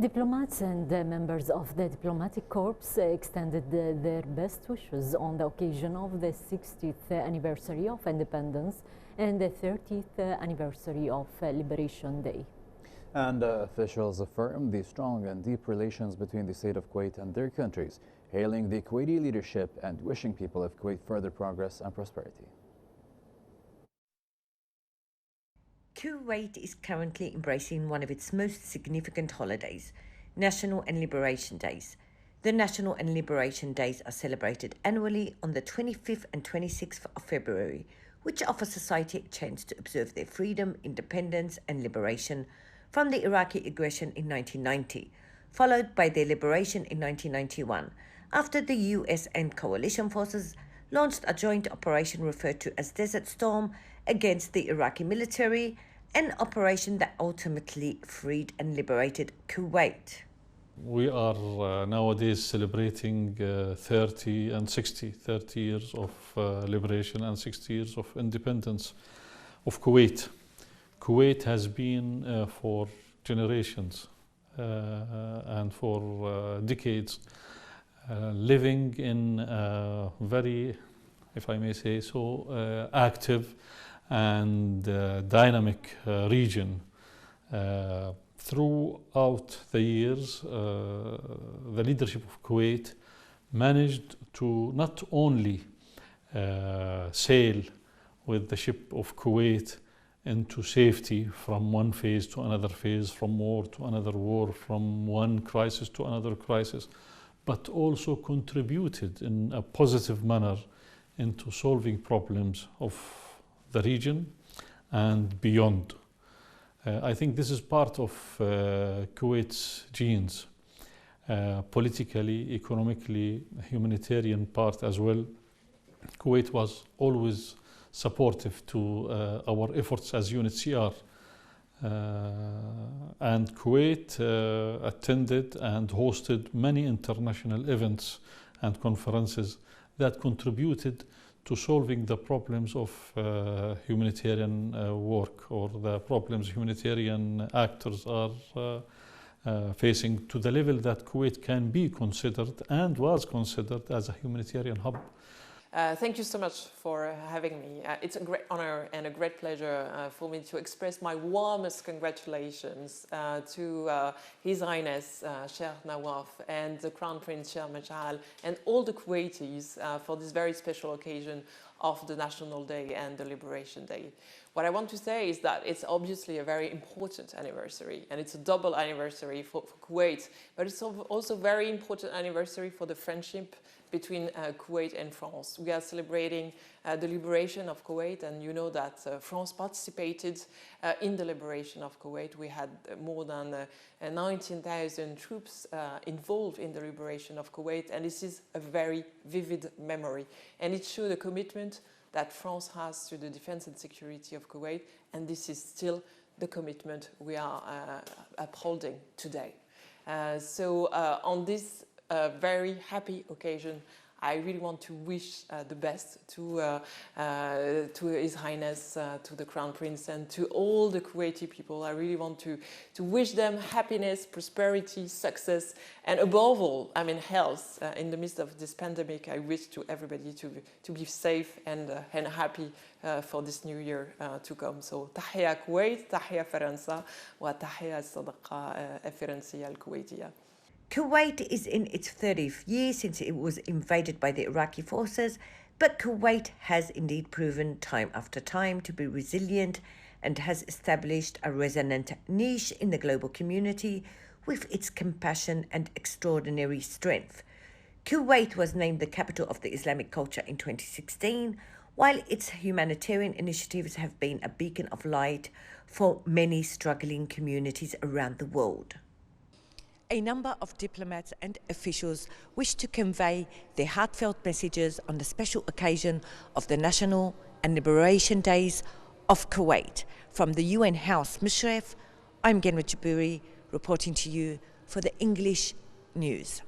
Diplomats and members of the diplomatic corps extended their best wishes on the occasion of the 60th anniversary of independence and the 30th anniversary of Liberation Day. And officials affirmed the strong and deep relations between the state of Kuwait and their countries, hailing the Kuwaiti leadership and wishing people of Kuwait further progress and prosperity. Kuwait is currently embracing one of its most significant holidays, National and Liberation Days. The National and Liberation Days are celebrated annually on the 25th and 26th of February, which offer society a chance to observe their freedom, independence and liberation from the Iraqi aggression in 1990, followed by their liberation in 1991, after the US and coalition forces launched a joint operation referred to as Desert Storm against the Iraqi military, an operation that ultimately freed and liberated Kuwait. We are nowadays celebrating 30 years of liberation and 60 years of independence of Kuwait. Kuwait has been for generations and for decades living in a very, if I may say so, active and dynamic region. Throughout the years, the leadership of Kuwait managed to not only sail with the ship of Kuwait into safety from one phase to another phase, from war to another war, from one crisis to another crisis, but also contributed in a positive manner into solving problems of the region and beyond. I think this is part of Kuwait's genes, politically, economically, humanitarian part as well. Kuwait was always supportive to our efforts as UNHCR. And Kuwait attended and hosted many international events and conferences that contributed to solving the problems of humanitarian work, or the problems humanitarian actors are facing, to the level that Kuwait can be considered and was considered as a humanitarian hub. Thank you so much for having me. It's a great honor and a great pleasure for me to express my warmest congratulations to His Highness Sheikh Nawaf and the Crown Prince Sheikh Majal and all the Kuwaitis for this very special occasion of the National Day and the Liberation Day. What I want to say is that it's obviously a very important anniversary, and it's a double anniversary for Kuwait, but it's also a very important anniversary for the friendship between Kuwait and France. We are celebrating the liberation of Kuwait, and you know that France participated in the liberation of Kuwait. We had more than 19,000 troops involved in the liberation of Kuwait, and this is a very vivid memory, and it shows the commitment that France has to the defense and security of Kuwait, and this is still the commitment we are upholding today. So on this very happy occasion, I really want to wish the best to His Highness, to the Crown Prince, and to all the Kuwaiti people. I really want to wish them happiness, prosperity, success, and above all, I mean health. In the midst of this pandemic, I wish to everybody to be safe and happy for this new year to come. So تحية كويت, تحية فرنسا, وتحية الصداقة الفرنسية الكويتية. Kuwait is in its 30th year since it was invaded by the Iraqi forces, but Kuwait has indeed proven time after time to be resilient and has established a resonant niche in the global community with its compassion and extraordinary strength. Kuwait was named the capital of the Islamic culture in 2016, while its humanitarian initiatives have been a beacon of light for many struggling communities around the world. A number of diplomats and officials wish to convey their heartfelt messages on the special occasion of the National and Liberation Days of Kuwait. From the UN House Mushref, I'm Genwa Jaburi, reporting to you for the English News.